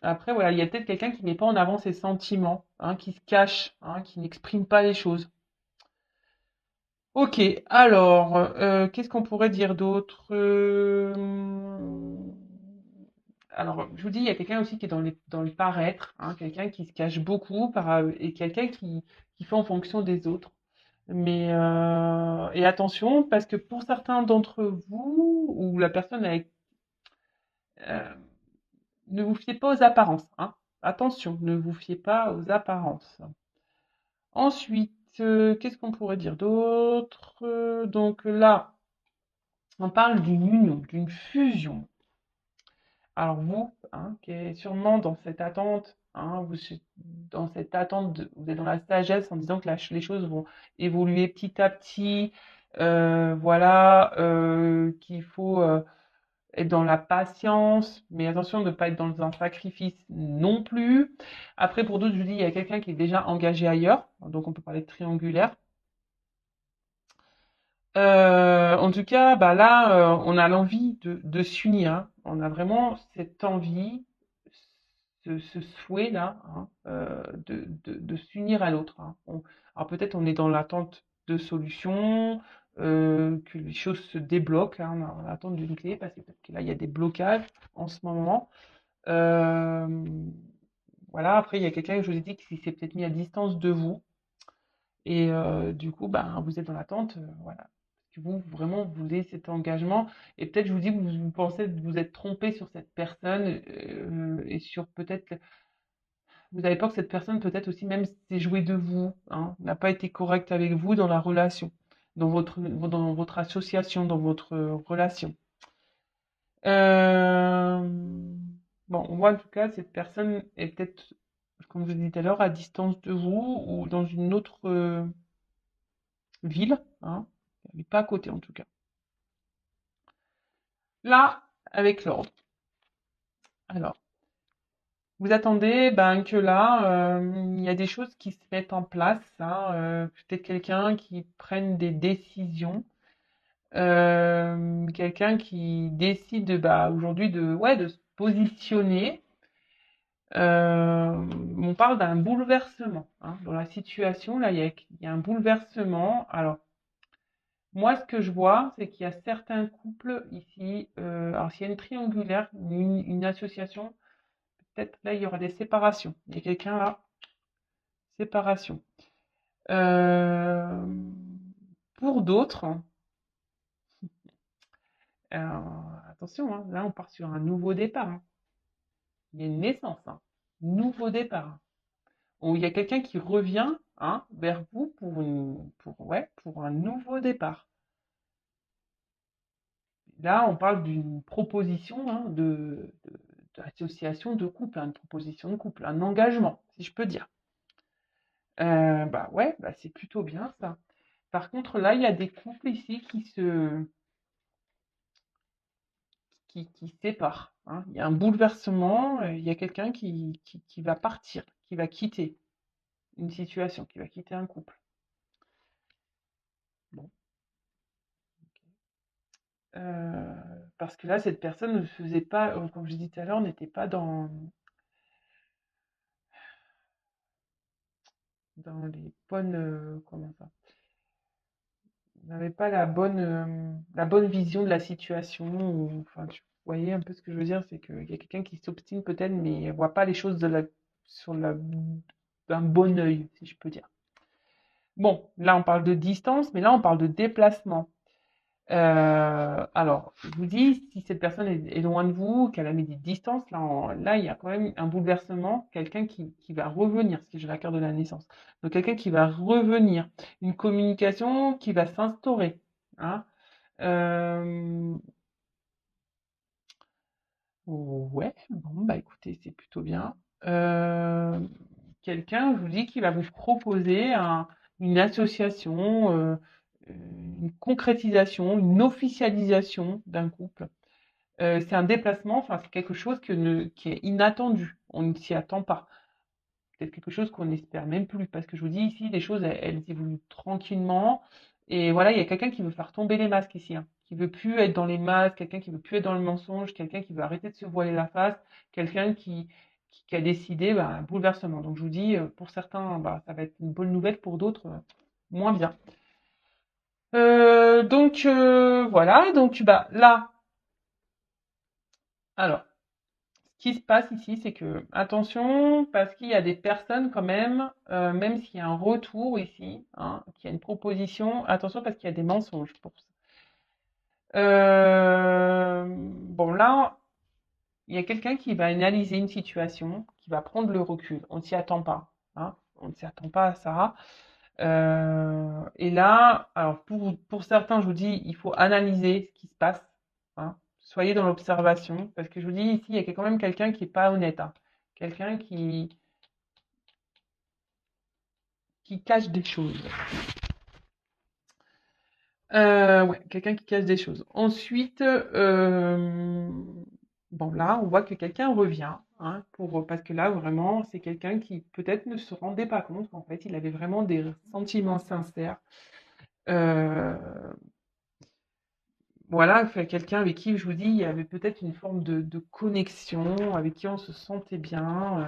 Après, voilà, il y a peut-être quelqu'un qui met pas en avant ses sentiments, hein, qui se cache, hein, qui n'exprime pas les choses. Ok, alors, qu'est-ce qu'on pourrait dire d'autre? Alors, je vous dis, il y a quelqu'un aussi qui est dans le paraître, hein, quelqu'un qui se cache beaucoup et quelqu'un qui fait en fonction des autres. Et attention, parce que pour certains d'entre vous, ou la personne avec, euh, ne vous fiez pas aux apparences, hein. Attention, ne vous fiez pas aux apparences. Ensuite, qu'est-ce qu'on pourrait dire d'autre? Donc là, on parle d'une union, d'une fusion. Alors vous, hein, qui est sûrement dans cette attente, hein, dans cette attente, vous êtes dans la sagesse en disant que les choses vont évoluer petit à petit, voilà, qu'il faut être dans la patience, mais attention de ne pas être dans un sacrifice non plus. Après, pour d'autres, je vous dis, il y a quelqu'un qui est déjà engagé ailleurs, donc on peut parler de triangulaire. En tout cas, bah là, on a l'envie de s'unir, hein. On a vraiment cette envie, ce souhait-là, hein, de s'unir à l'autre, hein. Alors peut-être on est dans l'attente de solutions, que les choses se débloquent, hein, on est dans l'attente d'une clé, parce que peut-être que là, il y a des blocages en ce moment. Euh, voilà, après, il y a quelqu'un que je vous ai dit qui s'est peut-être mis à distance de vous. Et du coup, ben, vous êtes dans l'attente, voilà. Que vous, vraiment, vous ayez cet engagement. Et peut-être, je vous dis, vous pensez que vous êtes trompé sur cette personne et sur peut-être, vous avez peur que cette personne, peut-être aussi, même s'est jouée de vous, hein, n'a pas été correcte avec vous dans la relation, dans votre association, dans votre relation. Euh, bon, on voit en tout cas, cette personne est peut-être, comme je vous ai dit tout à l'heure, à distance de vous ou dans une autre ville, hein, mais pas à côté en tout cas. Là, avec l'ordre. Alors, vous attendez ben, que là, il y a des choses qui se mettent en place, hein, peut-être quelqu'un qui prenne des décisions, quelqu'un qui décide bah, aujourd'hui ouais, de se positionner. On parle d'un bouleversement, hein. Dans la situation, là, il y a un bouleversement. Alors, moi, ce que je vois, c'est qu'il y a certains couples ici. Alors, s'il y a une triangulaire, une association, peut-être là, il y aura des séparations. Il y a quelqu'un là, séparation. Euh, pour d'autres, attention, hein, là, on part sur un nouveau départ, hein. Il y a une naissance, hein. Nouveau départ, hein. Où il y a quelqu'un qui revient, hein, vers vous pour un nouveau départ. Là, on parle d'une proposition, hein, d'association de couple, hein, une proposition de couple, un engagement, si je peux dire. Bah ouais, bah c'est plutôt bien ça. Par contre, là, il y a des couples ici qui séparent, hein. Il y a un bouleversement, il y a quelqu'un qui va partir, qui va quitter une situation, qui va quitter un couple. Bon. Euh, Parce que là, cette personne ne faisait pas, comme je disais tout à l'heure, n'était pas dans les bonnes, comment ça, n'avait pas la bonne vision de la situation. Enfin, vous voyez un peu ce que je veux dire, c'est qu'il y a quelqu'un qui s'obstine peut-être, mais ne voit pas les choses d'un bon œil, si je peux dire. Bon, là on parle de distance, mais là on parle de déplacement. Alors, je vous dis, si cette personne est loin de vous, qu'elle a mis des distances, là, il y a quand même un bouleversement, quelqu'un qui va revenir, si j'ai la carte de la naissance. Donc, quelqu'un qui va revenir, une communication qui va s'instaurer, hein. Euh, ouais, bon, bah écoutez, c'est plutôt bien. Euh, Quelqu'un, je vous dis, qui va vous proposer une association, une concrétisation, une officialisation d'un couple. c'est un déplacement, enfin, c'est quelque chose qui est inattendu. On ne s'y attend pas. Peut-être quelque chose qu'on n'espère même plus. Parce que je vous dis ici, les choses, elles évoluent tranquillement. Et voilà, il y a quelqu'un qui veut faire tomber les masques ici, hein. Qui veut plus être dans les masques, quelqu'un qui veut plus être dans le mensonge, quelqu'un qui veut arrêter de se voiler la face, quelqu'un qui a décidé bah, un bouleversement. Donc je vous dis, pour certains, bah, ça va être une bonne nouvelle, pour d'autres, moins bien. Voilà, donc bah là, alors, ce qui se passe ici, c'est que, attention, parce qu'il y a des personnes quand même s'il y a un retour ici, hein, qu'il y a une proposition, attention parce qu'il y a des mensonges pour ça. Bon là, il y a quelqu'un qui va analyser une situation, qui va prendre le recul. On ne s'y attend pas, hein, on ne s'y attend pas à ça. Et là, alors pour certains, je vous dis, il faut analyser ce qui se passe, hein. Soyez dans l'observation, parce que je vous dis ici, il y a quand même quelqu'un qui est pas honnête, hein. Quelqu'un qui cache des choses. Ouais, quelqu'un qui cache des choses. Ensuite, bon là, on voit que quelqu'un revient, hein, parce que là, vraiment, c'est quelqu'un qui peut-être ne se rendait pas compte qu'en fait, il avait vraiment des sentiments sincères. Euh, Voilà, enfin, quelqu'un avec qui, je vous dis, il y avait peut-être une forme de connexion, avec qui on se sentait bien.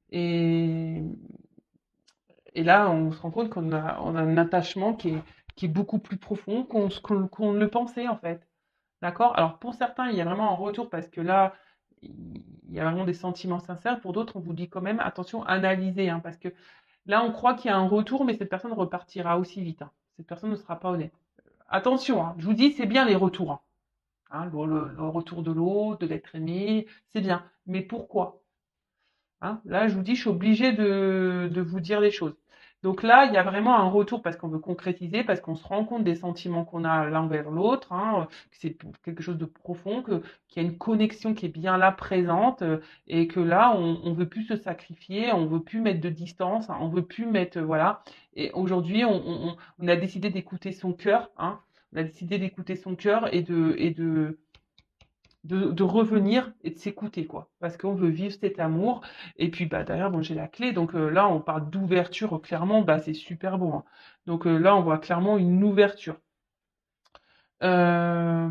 Et, et là, on se rend compte qu'on a un attachement qui est beaucoup plus profond qu'on ne le pensait, en fait. D'accord? Alors, pour certains, il y a vraiment un retour parce que là, il y a vraiment des sentiments sincères. Pour d'autres, on vous dit quand même, attention, analysez, hein, parce que là, on croit qu'il y a un retour, mais cette personne repartira aussi vite, hein. Cette personne ne sera pas honnête. Attention, hein, je vous dis, c'est bien les retours, hein. Hein, le retour de l'autre, de l'être aimé, c'est bien. Mais pourquoi? Hein, là, je vous dis, je suis obligée de vous dire les choses. Donc là, il y a vraiment un retour parce qu'on veut concrétiser, parce qu'on se rend compte des sentiments qu'on a l'un vers l'autre, hein, que c'est quelque chose de profond, qu'il y a une connexion qui est bien là présente, et que là, on veut plus se sacrifier, on veut plus mettre de distance, hein, on veut plus mettre, voilà. Et aujourd'hui, on a décidé d'écouter son cœur, hein, on a décidé d'écouter son cœur et de revenir et de s'écouter, quoi. Parce qu'on veut vivre cet amour. Et puis, bah, derrière, bon, j'ai la clé. Donc là, on parle d'ouverture, clairement, bah, c'est super beau, hein. Donc là, on voit clairement une ouverture. Euh,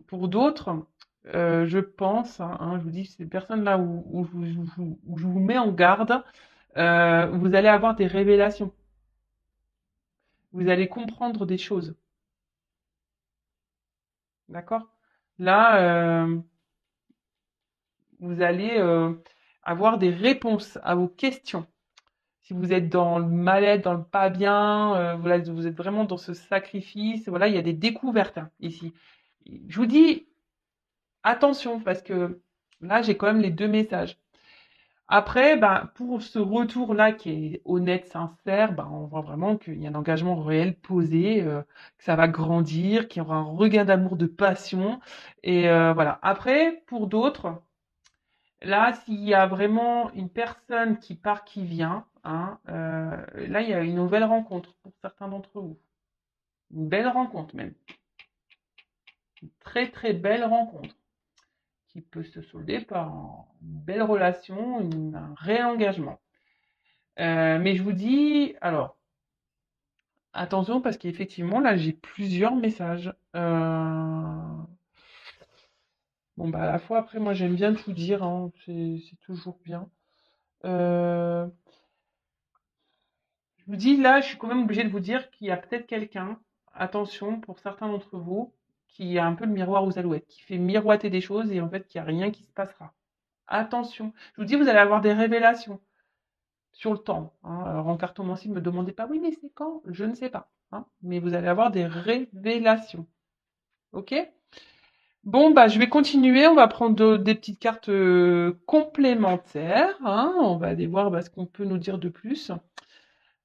pour d'autres, je pense, hein, je vous dis, ces personnes-là où je vous mets en garde, vous allez avoir des révélations. Vous allez comprendre des choses. D'accord? Là, vous allez avoir des réponses à vos questions. Si vous êtes dans le mal-être, dans le pas bien, voilà, vous êtes vraiment dans ce sacrifice, voilà, il y a des découvertes, hein, ici. Je vous dis attention parce que là, j'ai quand même les deux messages. Après, ben, pour ce retour-là qui est honnête, sincère, ben, on voit vraiment qu'il y a un engagement réel posé, que ça va grandir, qu'il y aura un regain d'amour, de passion. Et voilà. Après, pour d'autres, là, s'il y a vraiment une personne qui part, qui vient, hein, là, il y a une nouvelle rencontre pour certains d'entre vous. Une belle rencontre même. Une très très belle rencontre qui peut se solder par une belle relation, un réengagement. Mais je vous dis, alors, attention parce qu'effectivement, là, j'ai plusieurs messages. Bon, bah, à la fois, après, moi, j'aime bien tout dire, hein, c'est toujours bien. Euh, Je vous dis, là, je suis quand même obligée de vous dire qu'il y a peut-être quelqu'un, attention, pour certains d'entre vous, qui a un peu le miroir aux alouettes, qui fait miroiter des choses et en fait, qu'il n'y a rien qui se passera. Attention. Je vous dis, vous allez avoir des révélations sur le temps, hein. Alors, en cartomancie, ne me demandez pas, oui, mais c'est quand? Je ne sais pas, hein. Mais vous allez avoir des révélations. Ok? Bon, bah, je vais continuer. On va prendre des petites cartes complémentaires, hein. On va aller voir bah, ce qu'on peut nous dire de plus.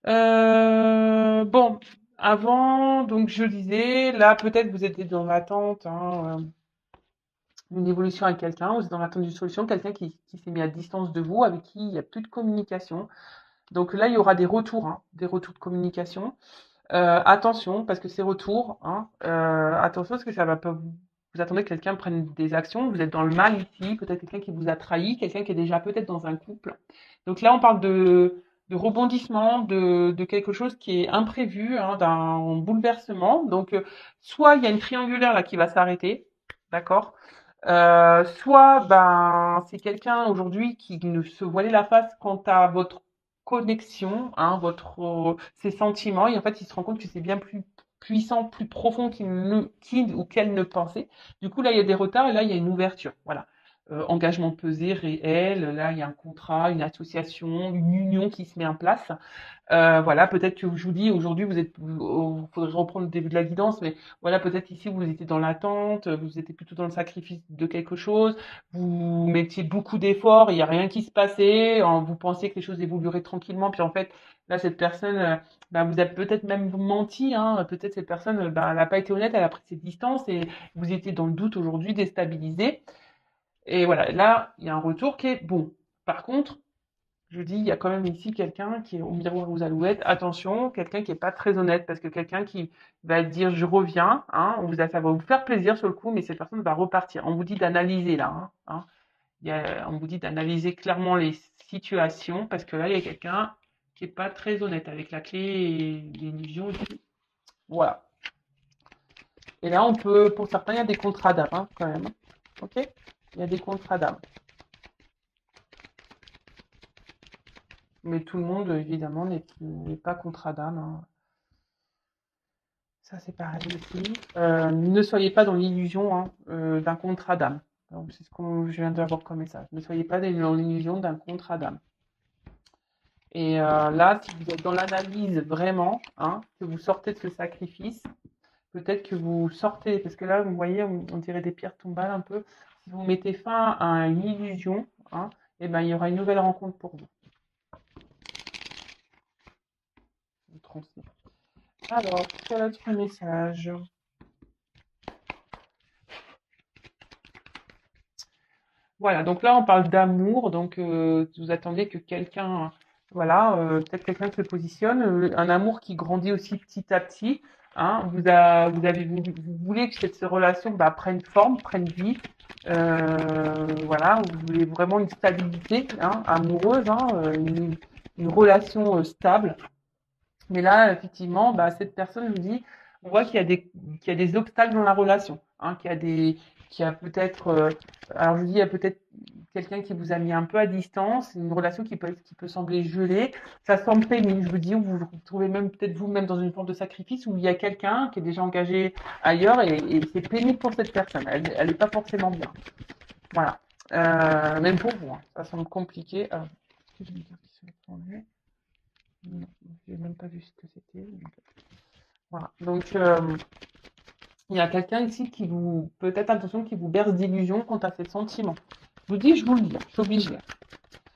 Bon, avant, donc je disais, là peut-être vous êtes dans l'attente, hein, d'une évolution avec quelqu'un, vous êtes dans l'attente d'une solution, quelqu'un qui s'est mis à distance de vous, avec qui il n'y a plus de communication. Donc là, il y aura des retours, hein, des retours de communication. Attention, parce que ces retours, hein, attention, parce que ça va pas vous attendez que quelqu'un prenne des actions, vous êtes dans le mal ici, peut-être quelqu'un qui vous a trahi, quelqu'un qui est déjà peut-être dans un couple. Donc là, on parle de rebondissement, de quelque chose qui est imprévu, hein, d'un bouleversement. Donc, soit il y a une triangulaire là qui va s'arrêter, d'accord? Soit ben c'est quelqu'un aujourd'hui qui ne se voilait la face quant à votre connexion, hein, ses sentiments, et en fait il se rend compte que c'est bien plus puissant, plus profond qu'il ou qu'elle ne pensait. Du coup là il y a des retards et là il y a une ouverture. Voilà. Engagement pesé, réel, là il y a un contrat, une association, une union qui se met en place. Voilà, peut-être que je vous dis aujourd'hui, faudrait reprendre le début de la guidance, mais voilà, peut-être ici vous étiez dans l'attente, vous étiez plutôt dans le sacrifice de quelque chose, vous mettiez beaucoup d'efforts, il n'y a rien qui se passait, vous pensiez que les choses évolueraient tranquillement, puis en fait, là, cette personne, bah, vous avez peut-être même menti, hein, peut-être cette personne, bah, elle n'a pas été honnête, elle a pris ses distances et vous étiez dans le doute aujourd'hui, déstabilisé. Et voilà, là, il y a un retour qui est bon. Par contre, je dis, il y a quand même ici quelqu'un qui est au miroir aux alouettes. Attention, quelqu'un qui est pas très honnête, parce que quelqu'un qui va dire je reviens, hein, ça va vous faire plaisir sur le coup, mais cette personne va repartir. On vous dit d'analyser là, on vous dit d'analyser clairement les situations, parce que là, il y a quelqu'un qui est pas très honnête avec la clé et l'illusion. Voilà. Et là, pour certains, il y a des contrats d'âme, hein, quand même. Ok? Il y a des contrats d'âme. Mais tout le monde, évidemment, n'est pas contrat d'âme, hein. Ça, c'est pareil aussi. Ne soyez pas dans l'illusion, hein, d'un contrat d'âme. Donc, c'est ce que je viens d'avoir comme message. Ne soyez pas dans l'illusion d'un contrat d'âme. Et là, si vous êtes dans l'analyse vraiment, hein, que vous sortez de ce sacrifice, peut-être que vous sortez, parce que là, vous voyez, on dirait des pierres tombales un peu. Si vous mettez fin à une illusion, hein, et ben, il y aura une nouvelle rencontre pour vous. Je vous transmets. Alors, quel autre message? Voilà, donc là on parle d'amour, donc vous attendez que quelqu'un, voilà, peut-être quelqu'un se positionne, un amour qui grandit aussi petit à petit, hein, vous voulez que cette relation bah, prenne forme, prenne vie, voilà, vous voulez vraiment une stabilité, hein, amoureuse, hein, une relation stable. Mais là, effectivement, bah, cette personne, je vous dis, on voit qu'il y a des obstacles dans la relation, hein, qu'il y a peut-être, alors je vous dis, il y a peut-être quelqu'un qui vous a mis un peu à distance, une relation qui peut sembler gelée, ça semble pénible, je vous dis, vous vous retrouvez même peut-être vous-même dans une forme de sacrifice où il y a quelqu'un qui est déjà engagé ailleurs et c'est pénible pour cette personne, elle n'est pas forcément bien. Voilà. Même pour vous, hein, ça semble compliqué. Alors, est-ce que j'ai une carte qui se répandue? Non, j'ai même pas vu ce que c'était. Voilà. Donc, il y a quelqu'un ici qui vous, peut-être attention, qui vous berce d'illusions quant à ses sentiments. Je vous dis, je vous le dis, je suis obligée.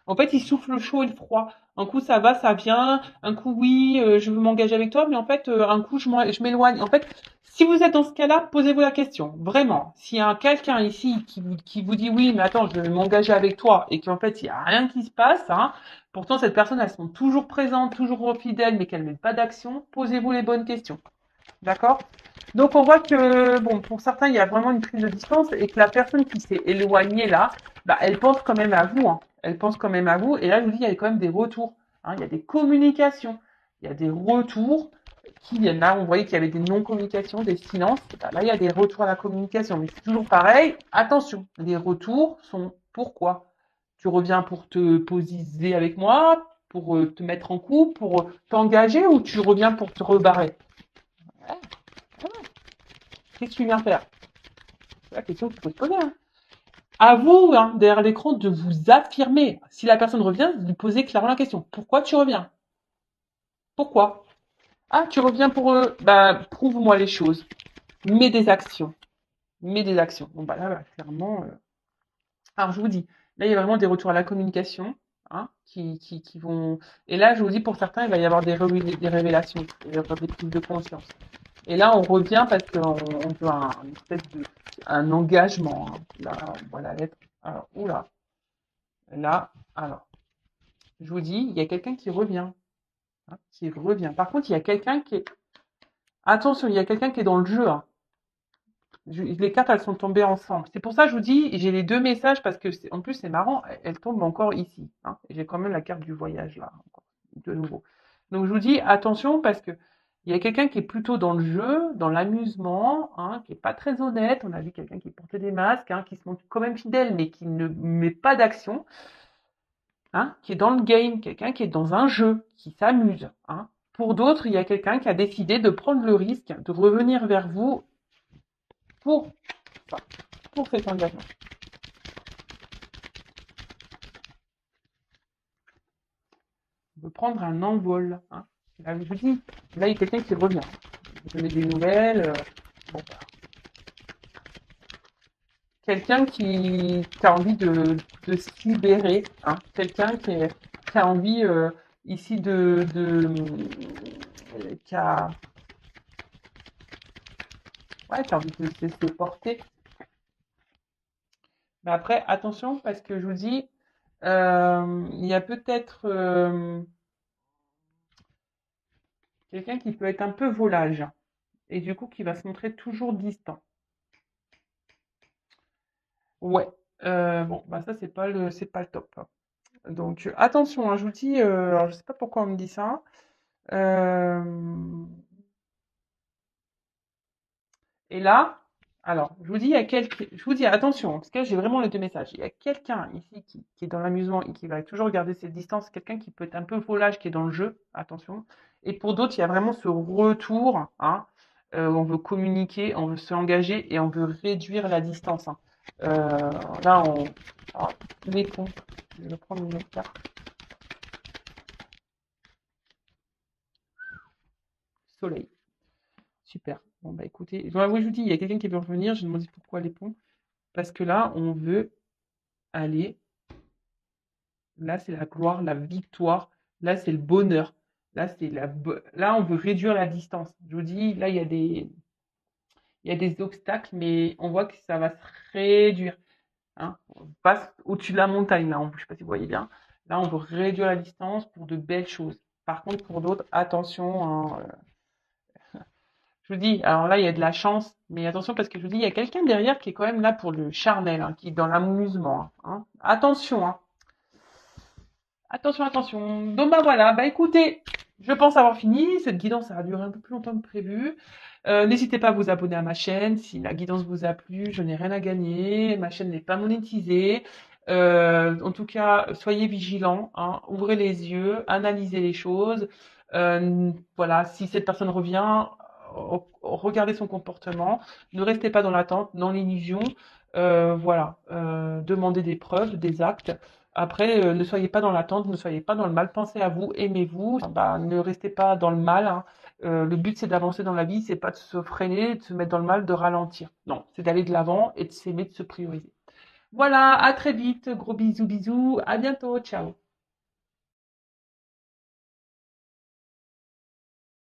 En fait, il souffle le chaud et le froid. Un coup, ça va, ça vient. Un coup, oui, je veux m'engager avec toi. Mais en fait, un coup, je m'éloigne. En fait, si vous êtes dans ce cas-là, posez-vous la question. Vraiment. S'il y a quelqu'un ici qui vous dit oui, mais attends, je vais m'engager avec toi et qu'en fait, il n'y a rien qui se passe, hein, pourtant, cette personne, elles sont toujours présentes, toujours fidèles, mais qu'elles ne mettent pas d'action, posez-vous les bonnes questions. D'accord? Donc on voit que, bon, pour certains, il y a vraiment une prise de distance et que la personne qui s'est éloignée là, bah, elle pense quand même à vous, hein. Elle pense quand même à vous. Et là, je vous dis, il y a quand même des retours, hein. Il y a des communications, il y a des retours qui viennent là. On voyait qu'il y avait des non-communications, des silences. Bah, là, il y a des retours à la communication. Mais c'est toujours pareil. Attention, les retours sont pourquoi? Tu reviens pour te posiser avec moi, pour te mettre en couple, pour t'engager ou tu reviens pour te rebarrer? Ouais, ouais. Qu'est-ce que tu viens faire? C'est la question qu'il faut se poser, hein. À vous, hein, derrière l'écran, de vous affirmer. Si la personne revient, vous lui posez clairement la question. Pourquoi tu reviens? Pourquoi? Ah, tu reviens pour... bah, prouve-moi les choses. Mets des actions. Mets des actions. Bon, bah là, bah, clairement... Alors, je vous dis, là, il y a vraiment des retours à la communication, hein, qui vont... Et là, je vous dis, pour certains, il va y avoir des révélations, il va y avoir des prises de conscience. Et là, on revient parce qu'on veut une espèce un engagement, hein. Là, voilà, lettre. Alors, oula. Là, alors, je vous dis, il y a quelqu'un qui revient, hein, qui revient. Par contre, il y a quelqu'un qui est... Attention, il y a quelqu'un qui est dans le jeu, hein. Les cartes, elles sont tombées ensemble. C'est pour ça que je vous dis, j'ai les deux messages parce que, en plus, c'est marrant, elles tombent encore ici. Hein. J'ai quand même la carte du voyage là, encore, de nouveau. Donc, je vous dis, attention parce que il y a quelqu'un qui est plutôt dans le jeu, dans l'amusement, hein, qui est pas très honnête. On a vu quelqu'un qui portait des masques, hein, qui se montre quand même fidèle, mais qui ne met pas d'action, hein, qui est dans le game, quelqu'un qui est dans un jeu, qui s'amuse. Hein. Pour d'autres, il y a quelqu'un qui a décidé de prendre le risque de revenir vers vous pour ça, pour cet engagement. On peut prendre un envol. Hein. Là, je vous dis, là, il y a quelqu'un qui revient. Vous donnez des nouvelles. Bon, bah. Quelqu'un qui a envie de se libérer. Hein. Quelqu'un qui a envie ici qui a, ouais, qui a envie de se laisser porter. Mais après, attention, parce que je vous dis, il y a peut-être quelqu'un qui peut être un peu volage et du coup qui va se montrer toujours distant. Ouais. Bon, bah ça c'est pas le top. Donc attention, hein, je vous dis, alors je sais pas pourquoi on me dit ça. Euh, et là, alors je vous dis, je vous dis attention, parce que j'ai vraiment les deux messages. Il y a quelqu'un ici qui est dans l'amusement et qui va toujours garder ses distances, quelqu'un qui peut être un peu volage, qui est dans le jeu, attention. Et pour d'autres, il y a vraiment ce retour, hein, où on veut communiquer, on veut s'engager et on veut réduire la distance. Hein. Euh, là, alors, les ponts. Je vais prendre une autre carte. Soleil. Super. Bon, bah écoutez, oui, je vous dis, il y a quelqu'un qui veut revenir. Je me demande pourquoi les ponts. Parce que là, on veut aller. Là, c'est la gloire, la victoire. Là, c'est le bonheur. Là, là, on veut réduire la distance. Je vous dis, là, il y a des obstacles, mais on voit que ça va se réduire. Hein. On passe au-dessus de la montagne, là. Je ne sais pas si vous voyez bien. Là, on veut réduire la distance pour de belles choses. Par contre, pour d'autres, attention. Hein, je vous dis, alors là, il y a de la chance, mais attention parce que je vous dis, il y a quelqu'un derrière qui est quand même là pour le charnel, hein, qui est dans l'amusement. Hein. Attention, hein. Attention, attention. Donc bah voilà, bah écoutez, je pense avoir fini. Cette guidance, ça a duré un peu plus longtemps que prévu. N'hésitez pas à vous abonner à ma chaîne si la guidance vous a plu. Je n'ai rien à gagner. Ma chaîne n'est pas monétisée. En tout cas, soyez vigilants. Hein, ouvrez les yeux, analysez les choses. Voilà, si cette personne revient, regardez son comportement. Ne restez pas dans l'attente, dans l'illusion. Voilà, demandez des preuves, des actes. Après, ne soyez pas dans l'attente, ne soyez pas dans le mal. Pensez à vous, aimez-vous. Bah, ne restez pas dans le mal. Hein. Le but, c'est d'avancer dans la vie, c'est pas de se freiner, de se mettre dans le mal, de ralentir. Non, c'est d'aller de l'avant et de s'aimer, de se prioriser. Voilà, à très vite. Gros bisous, bisous. À bientôt. Ciao.